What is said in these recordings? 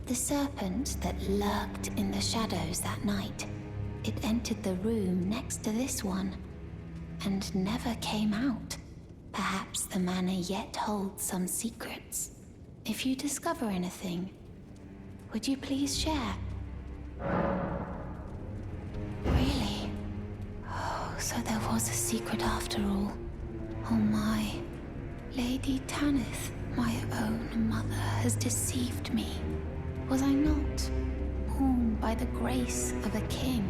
The serpent that lurked in the shadows that night, it entered the room next to this one, and never came out. Perhaps the manor yet holds some secrets. If you discover anything, would you please share? Really? Oh, so there was a secret after all. Oh my. Lady Tanith, my own mother, has deceived me. Was I not born by the grace of a king?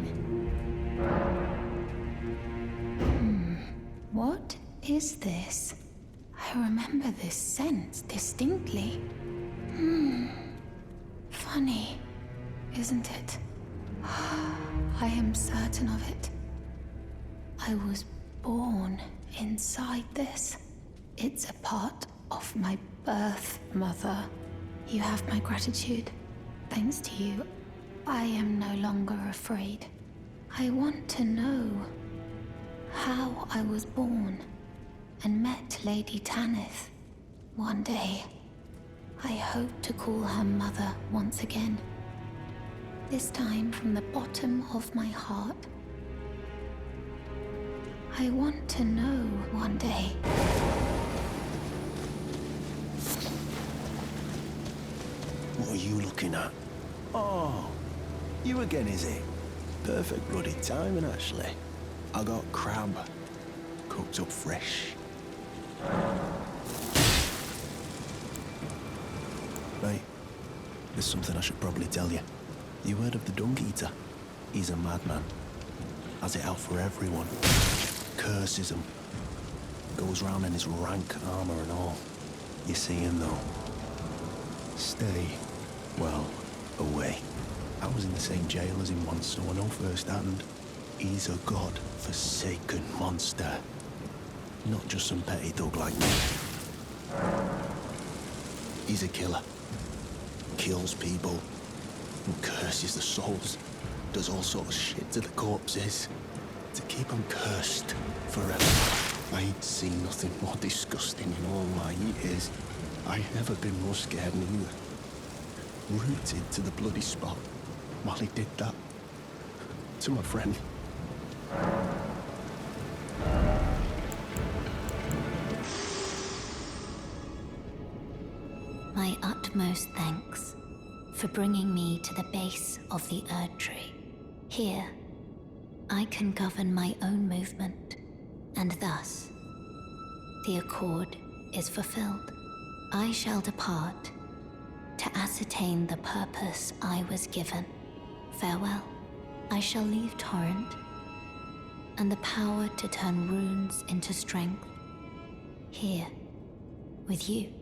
What is this? I remember this scent distinctly. Funny, isn't it? I am certain of it. I was born inside this. It's a part of my birth, Mother. You have my gratitude. Thanks to you, I am no longer afraid. I want to know how I was born and met Lady Tanith. One day, I hope to call her mother once again. This time from the bottom of my heart. I want to know one day. What are you looking at? Oh, you again, is it? Perfect bloody timing, actually. I got crab, cooked up fresh. Right, there's something I should probably tell you. You heard of the Dung Eater? He's a madman. Has it out for everyone. Curses them. Goes round in his rank armor and all. You see him though. Stay, well, away. I was in the same jail as him once, so I know firsthand. He's a god-forsaken monster. Not just some petty thug like me. He's a killer. Kills people. And curses the souls. Does all sorts of shit to the corpses. To keep them cursed forever. I ain't seen nothing more disgusting in all my years. I ain't never been more scared neither. Rooted to the bloody spot while he did that. To my friend. My utmost thanks for bringing me to the base of the Erd Tree. Here, I can govern my own movement, and thus, the accord is fulfilled. I shall depart to ascertain the purpose I was given. Farewell. I shall leave Torrent, and the power to turn runes into strength. Here, with you,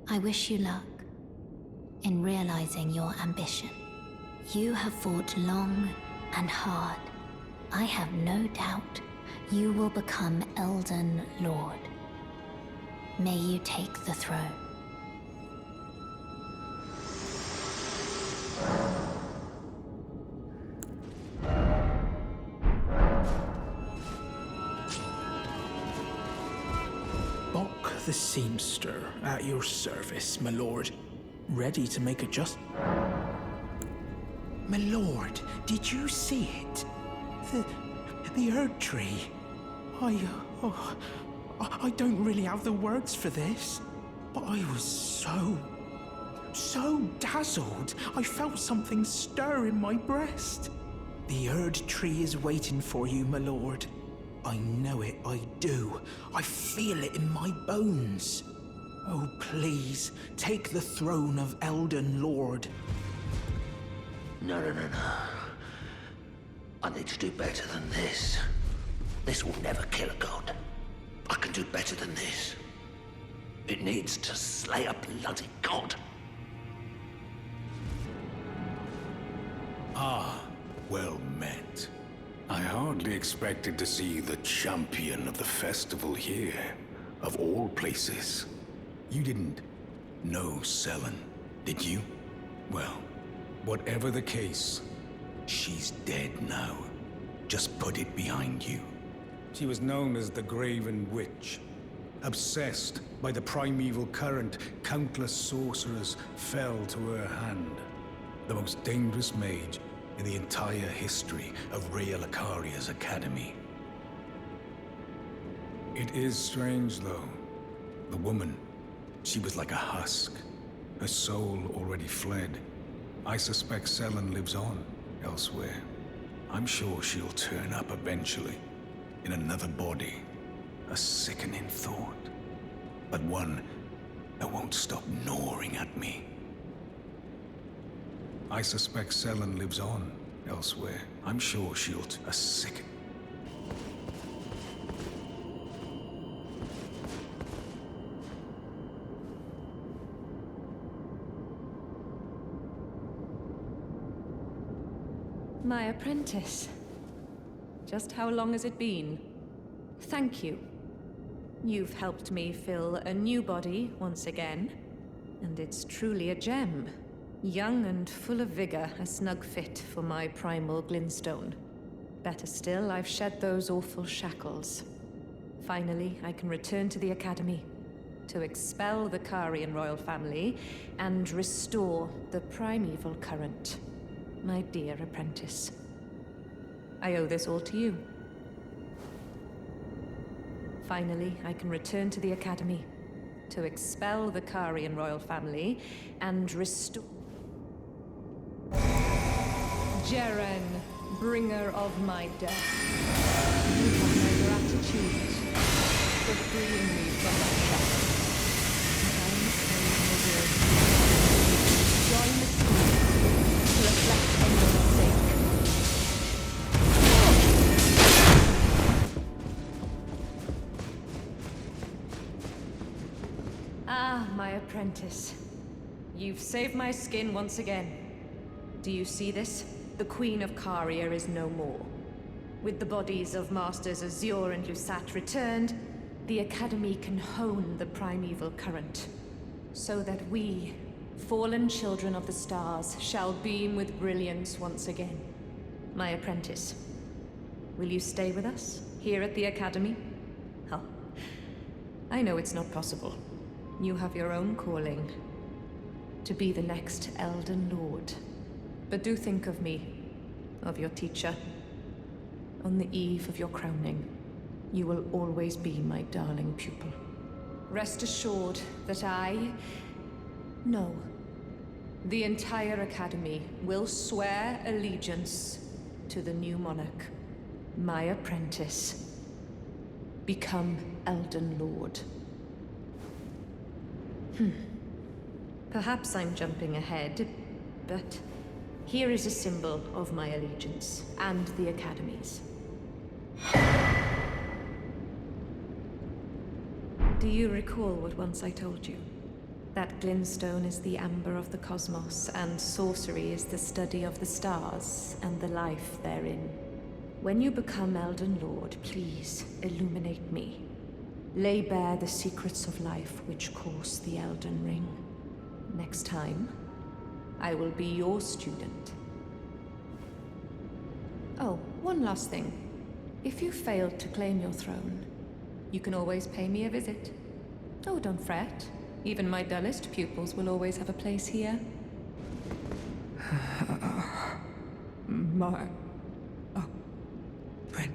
I wish you luck in realizing your ambition. You have fought long and hard. I have no doubt you will become Elden Lord. May you take the throne. Bok the Seamster at your service, my lord. Ready to make a My lord, did you see it? The Erd Tree. I don't really have the words for this, but I was so dazzled. I felt something stir in my breast. The Erd Tree is waiting for you, my lord. I know it, I do. I feel it in my bones. Oh, please, take the throne of Elden Lord. No. I need to do better than this. This will never kill a god. I can do better than this. It needs to slay a bloody god. Ah, well met. I hardly expected to see the champion of the festival here, of all places. You didn't know Selen, did you? Well, whatever the case, she's dead now. Just put it behind you. She was known as the Graven Witch. Obsessed by the primeval current, countless sorcerers fell to her hand. the most dangerous mage in the entire history of Rhea Lucaria's academy. It is strange, though. The woman, she was like a husk. Her soul already fled. I suspect Selen lives on elsewhere. I'm sure she'll turn up eventually, in another body. A sickening thought, but one that won't stop gnawing at me. I suspect Selen lives on elsewhere. I'm sure she'll a sick. My apprentice. Just how long has it been? Thank you. You've helped me fill a new body once again, and it's truly a gem. Young and full of vigor, a snug fit for my primal glintstone. Better still, I've shed those awful shackles. Finally, I can return to the Academy, to expel the Carian royal family, and restore the primeval current. My dear apprentice. I owe this all to you. Finally, I can return to the Academy, to expel the Carian royal family, and restore... Jeren, bringer of my death. You have my gratitude for freeing me from my shackles. Join the team to reflect on your sake. Ah, my apprentice. You've saved my skin once again. Do you see this? The Queen of Caria is no more. With the bodies of Masters Azure and Lusat returned, the Academy can hone the primeval current, so that we, fallen children of the stars, shall beam with brilliance once again. My apprentice, will you stay with us, here at the Academy? Oh, I know it's not possible. You have your own calling, to be the next Elden Lord. But do think of me, of your teacher. On the eve of your crowning, you will always be my darling pupil. Rest assured that no, the entire Academy will swear allegiance to the new monarch, my apprentice. Become Elden Lord. Perhaps I'm jumping ahead, but here is a symbol of my allegiance and the Academy's. Do you recall what once I told you? That glintstone is the amber of the cosmos, and sorcery is the study of the stars and the life therein. When you become Elden Lord, please illuminate me. Lay bare the secrets of life which course the Elden Ring. Next time, I will be your student. Oh, one last thing. If you fail to claim your throne, you can always pay me a visit. Oh, don't fret. Even my dullest pupils will always have a place here. My... friend...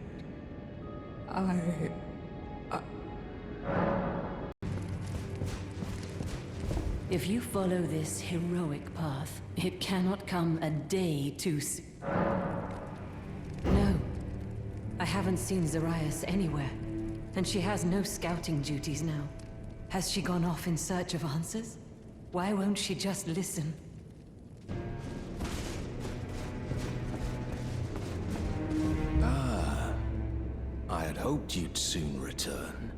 If you follow this heroic path, it cannot come a day too soon. No. I haven't seen Zarias anywhere, and she has no scouting duties now. Has she gone off in search of answers? Why won't she just listen? I had hoped you'd soon return.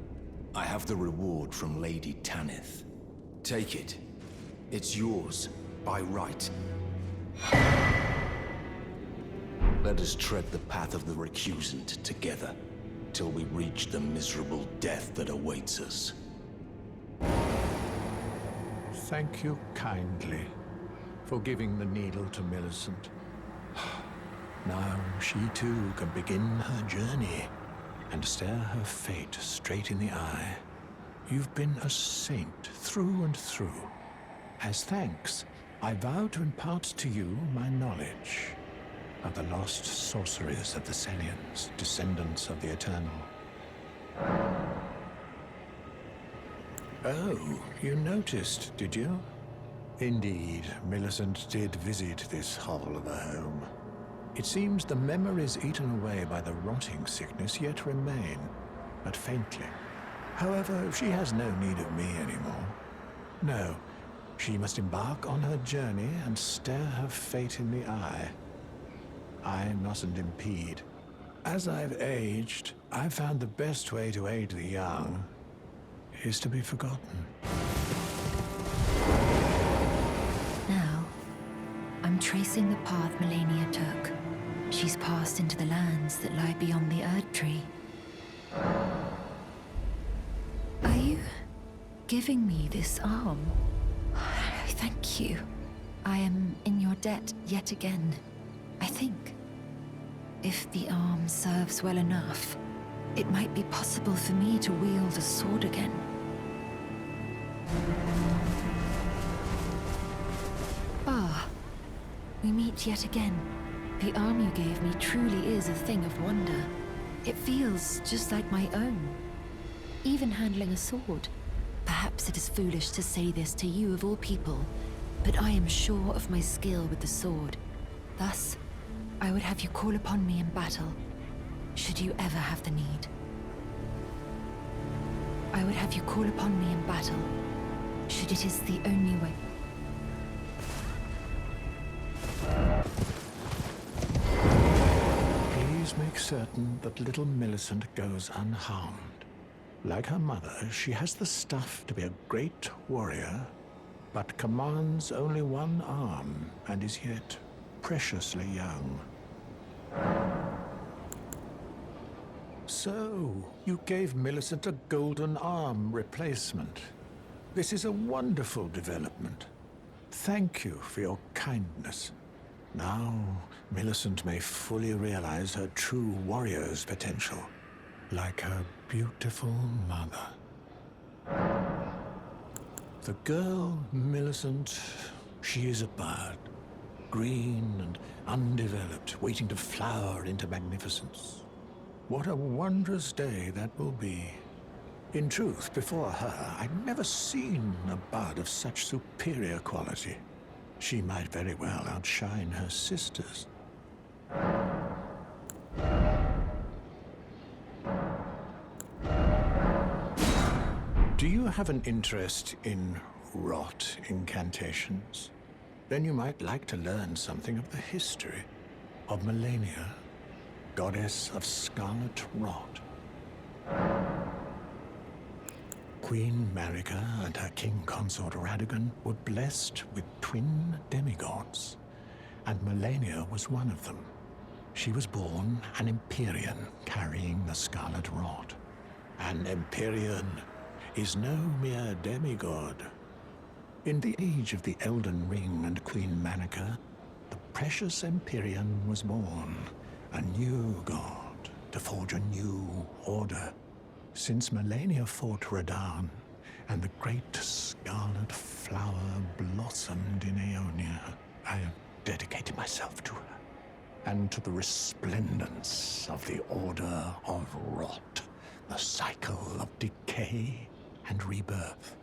I have the reward from Lady Tanith. Take it. It's yours, by right. Let us tread the path of the recusant together, till we reach the miserable death that awaits us. Thank you kindly for giving the needle to Millicent. Now she too can begin her journey and stare her fate straight in the eye. You've been a saint through and through. As thanks, I vow to impart to you my knowledge of the lost sorceries of the Selians, descendants of the Eternal. Oh, you noticed, did you? Indeed, Millicent did visit this hovel of a home. It seems the memories eaten away by the rotting sickness yet remain, but faintly. However, she has no need of me anymore. No, she must embark on her journey and stare her fate in the eye. I mustn't impede. As I've aged, I've found the best way to aid the young is to be forgotten. Now, I'm tracing the path Melania took. She's passed into the lands that lie beyond the Erd Tree. Are you giving me this arm? Thank you. I am in your debt yet again, I think. If the arm serves well enough, it might be possible for me to wield a sword again. Ah, we meet yet again. The arm you gave me truly is a thing of wonder. It feels just like my own. Even handling a sword. Perhaps it is foolish to say this to you of all people, but I am sure of my skill with the sword. Thus, I would have you call upon me in battle, should you ever have the need. I would have you call upon me in battle, should it is the only way. Please make certain that little Millicent goes unharmed. Like her mother, she has the stuff to be a great warrior, but commands only one arm and is yet preciously young. So, you gave Millicent a golden arm replacement. This is a wonderful development. Thank you for your kindness. Now, Millicent may fully realize her true warrior's potential, like her beautiful mother. The girl, Millicent, she is a bird, green and undeveloped, waiting to flower into magnificence. What a wondrous day that will be. In truth, before her, I'd never seen a bud of such superior quality. She might very well outshine her sisters. Do you have an interest in rot incantations? Then you might like to learn something of the history of Melania, goddess of scarlet rot. Queen Marika and her king consort Radagon were blessed with twin demigods, and Melania was one of them. She was born an Empyrean carrying the scarlet rot. An Empyrean is no mere demigod. In the age of the Elden Ring and Queen Marika, the precious Empyrean was born, a new god to forge a new order. Since Melania fought Radahn, and the great scarlet flower blossomed in Aeonia, I have dedicated myself to her, and to the resplendence of the Order of Rot, the cycle of decay and rebirth.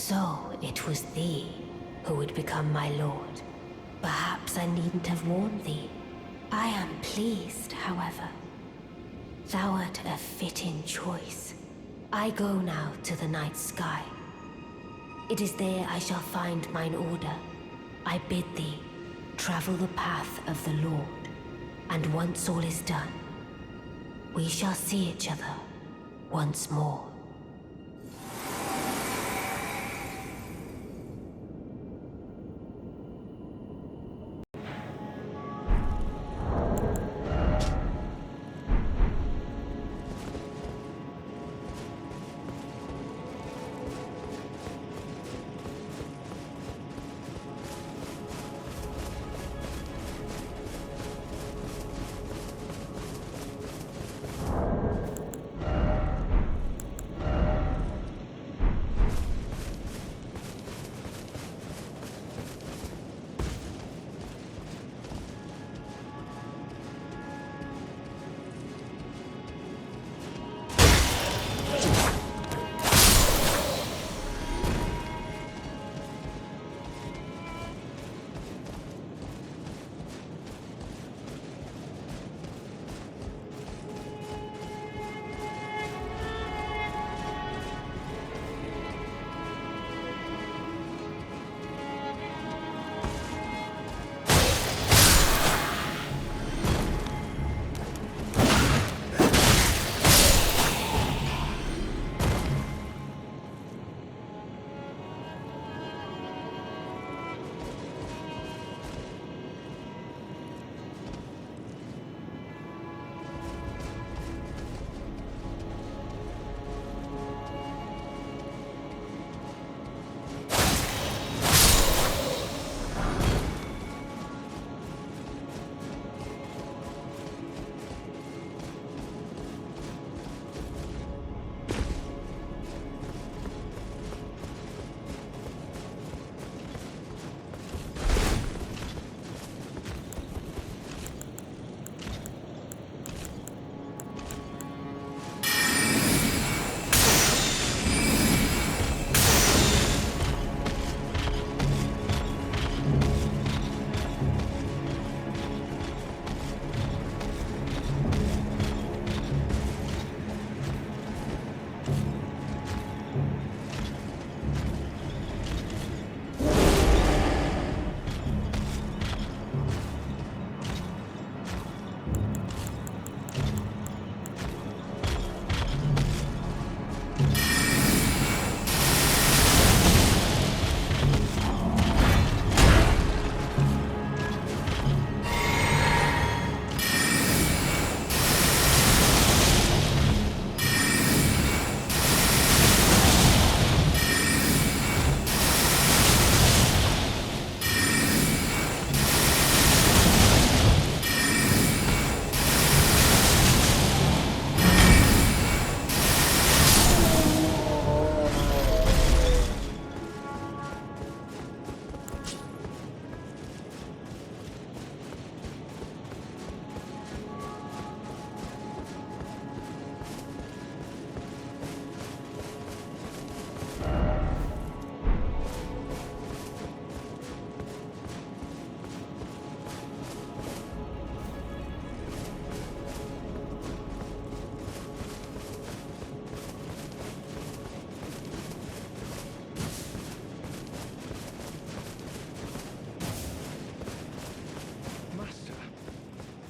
So it was thee who would become my lord. Perhaps I needn't have warned thee. I am pleased, however. Thou art a fitting choice. I go now to the night sky. It is there I shall find mine order. I bid thee travel the path of the Lord, and once all is done, we shall see each other once more.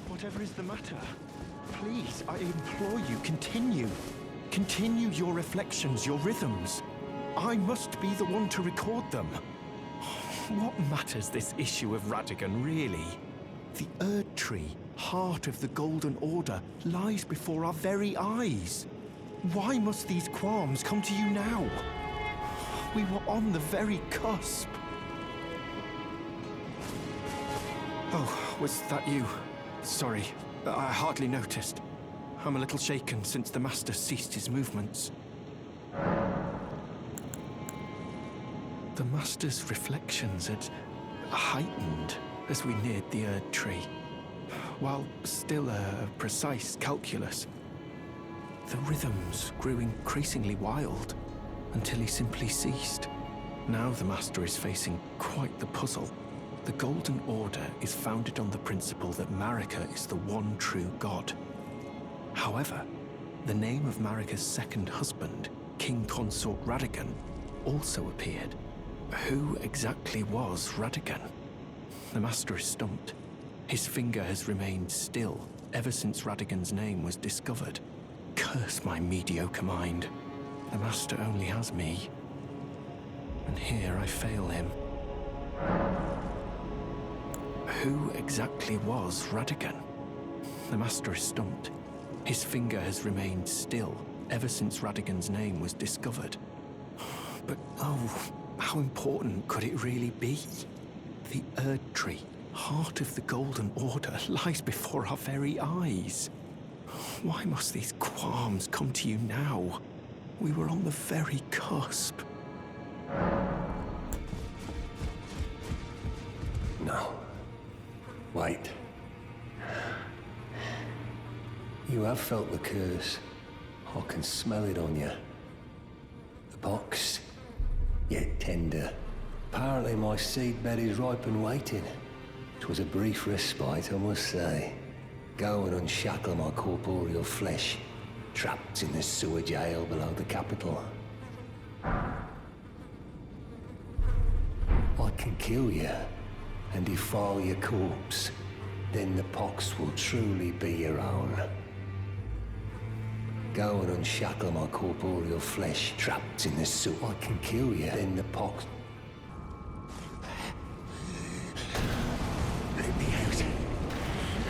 Whatever is the matter? Please, I implore you, continue. Continue your reflections, your rhythms. I must be the one to record them. What matters this issue of Radigan, really? The Erd Tree, heart of the Golden Order, lies before our very eyes. Why must these qualms come to you now? We were on the very cusp. Oh, was that you? Sorry, I hardly noticed. I'm a little shaken since the Master ceased his movements. The Master's reflections had heightened as we neared the Erd Tree. While still a precise calculus, the rhythms grew increasingly wild until he simply ceased. Now the Master is facing quite the puzzle. The Golden Order is founded on the principle that Marika is the one true god. However, the name of Marika's second husband, King Consort Radagon, also appeared. Who exactly was Radagon? The Master is stumped. His finger has remained still ever since Radagon's name was discovered. Curse my mediocre mind. The Master only has me. And here I fail him. Who exactly was Radagon? The Master is stumped. His finger has remained still ever since Radagon's name was discovered. But oh, how important could it really be? The Erd Tree, heart of the Golden Order, lies before our very eyes. Why must these qualms come to you now? We were on the very cusp. No. Wait. You have felt the curse. I can smell it on you. The box, yet tender. Apparently my seedbed is ripe and waiting. 'Twas a brief respite, I must say. Go and unshackle my corporeal flesh, trapped in the sewer jail below the capital. I can kill you and defile your corpse. Then the pox will truly be your own. Go and unshackle my corporeal flesh, trapped in the sewer. I can kill you, then the pox... Let me out.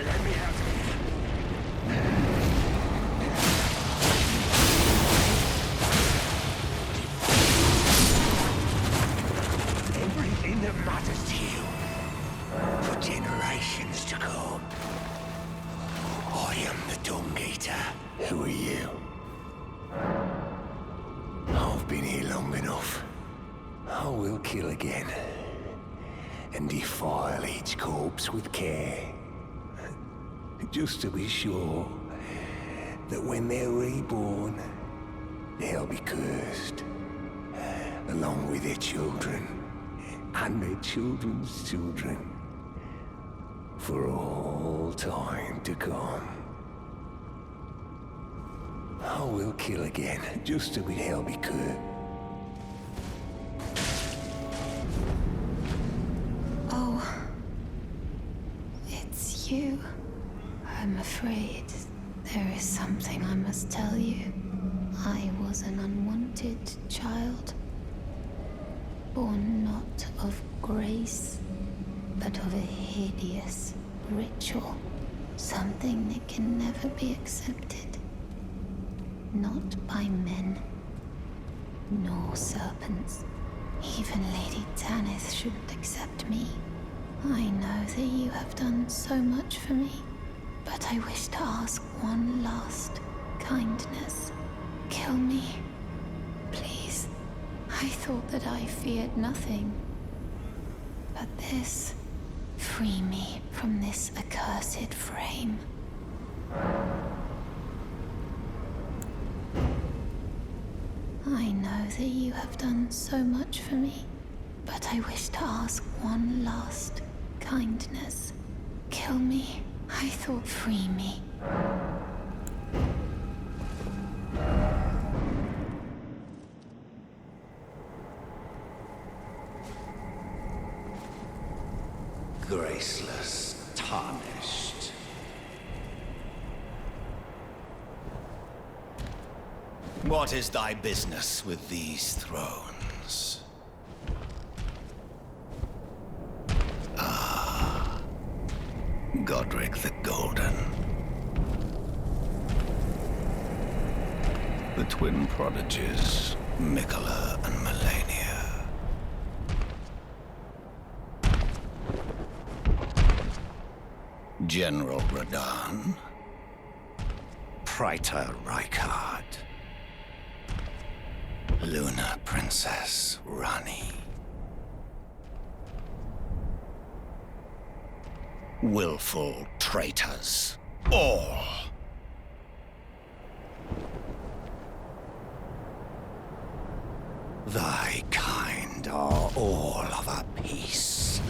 Let me out. Everything that matters to you, for generations to come. I am the Dung Eater. Who are you? I've been here long enough. I will kill again. And defile each corpse with care. Just to be sure that when they're reborn, they'll be cursed. Along with their children. And their children's children. For all time to come. I will kill again, just to be held be cursed. Oh, it's you. I'm afraid there is something I must tell you. I was an unwanted child, born not of grace, but of a hideous ritual, something that can never be accepted. Not by men, nor serpents. Even Lady Tanith shouldn't accept me. I know that you have done so much for me, but I wish to ask one last kindness. Kill me, please. I thought that I feared nothing. But this, free me from this accursed frame. I know that you have done so much for me, but I wish to ask one last kindness. Kill me. I thought free me. Graceless, tarnished. What is thy business with these thrones? Ah, Godric the Golden. The twin prodigies, Mikola and Melania. General Radahn. Praetor Rykard. Luna Princess Rani. Willful traitors, all. Thy kind and are all of a piece.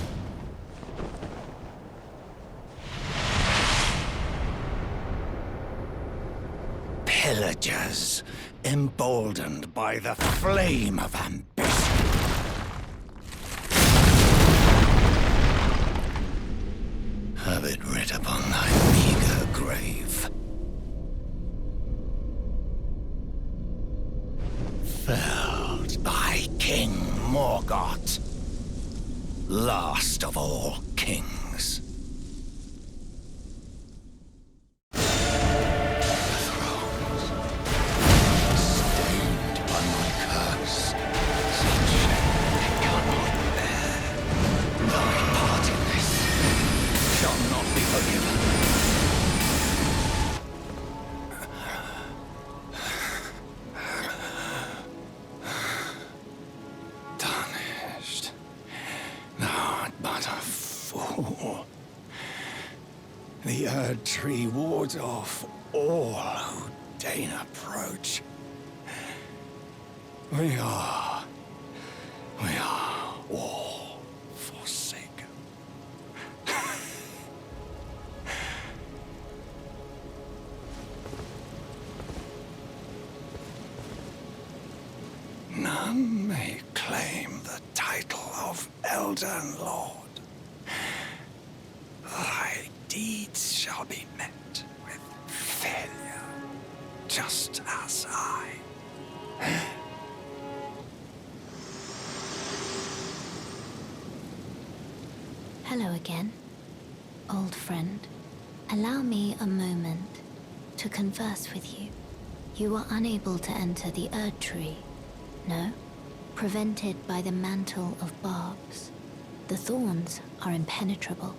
Pillagers, emboldened by the flame of ambition. Have it writ upon thy meager grave. Felled by King Morgoth, last of all kings. The Erd Tree wards off all who deign approach. We are all forsaken. None may claim the title of Elden Lord. Thy deeds shall be met with failure, just as I. Hello again, old friend. Allow me a moment to converse with you. You were unable to enter the Erd Tree, no? Prevented by the mantle of barbs. The thorns are impenetrable.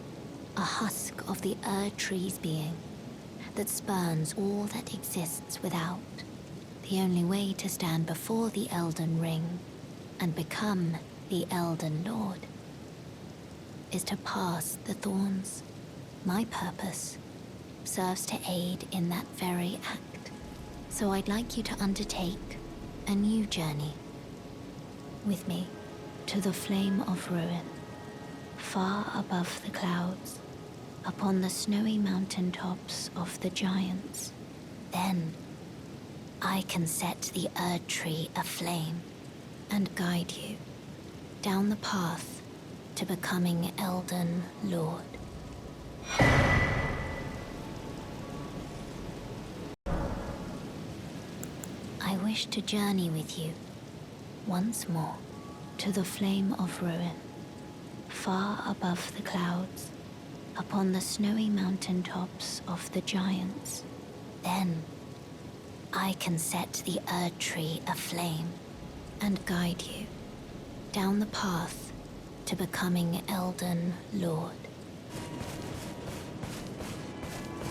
A husk of the Erd Tree's being that spurns all that exists without. The only way to stand before the Elden Ring and become the Elden Lord is to pass the thorns. My purpose serves to aid in that very act. So I'd like you to undertake a new journey with me to the Flame of Ruin, far above the clouds, upon the snowy mountain tops of the giants. Then I can set the Erd Tree aflame and guide you down the path to becoming Elden Lord. I wish to journey with you once more to the Flame of Ruin, far above the clouds, upon the snowy mountain tops of the giants. Then I can set the Erd Tree aflame and guide you down the path to becoming Elden Lord.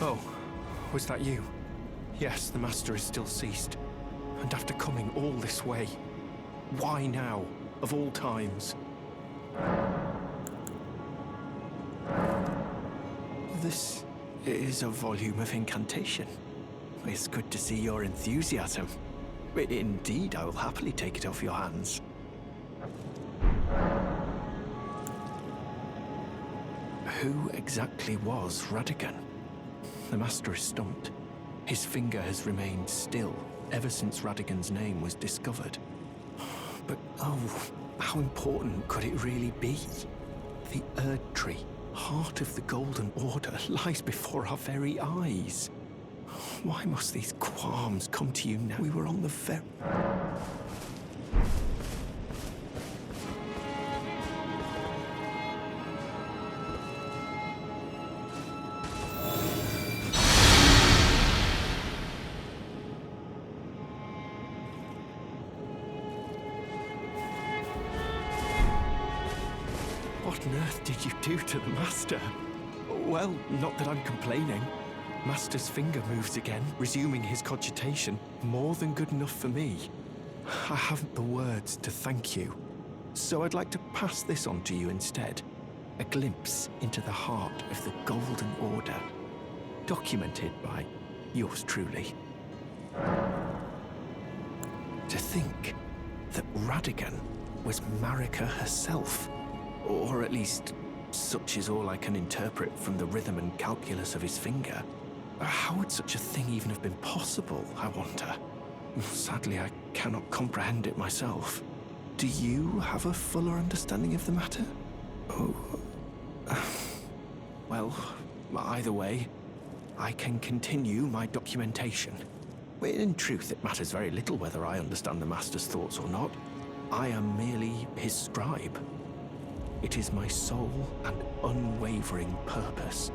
Oh, was that you? Yes, the Master is still ceased. And after coming all this way, why now, of all times? This is a volume of incantation. It's good to see your enthusiasm. Indeed, I will happily take it off your hands. Who exactly was Radagon? The Master is stumped. His finger has remained still ever since Radagon's name was discovered. But oh, how important could it really be? The Erd Tree, heart of the Golden Order, lies before our very eyes. Why must these qualms come to you now? We were on the very... What on earth did you do to the Master? Well, not that I'm complaining. Master's finger moves again, resuming his cogitation. More than good enough for me. I haven't the words to thank you. So I'd like to pass this on to you instead. A glimpse into the heart of the Golden Order. Documented by yours truly. To think that Radagon was Marika herself. Or at least, such is all I can interpret from the rhythm and calculus of his finger. How would such a thing even have been possible, I wonder? Sadly, I cannot comprehend it myself. Do you have a fuller understanding of the matter? Oh. Well, either way, I can continue my documentation. In truth, it matters very little whether I understand the Master's thoughts or not. I am merely his scribe. It is my sole and unwavering purpose.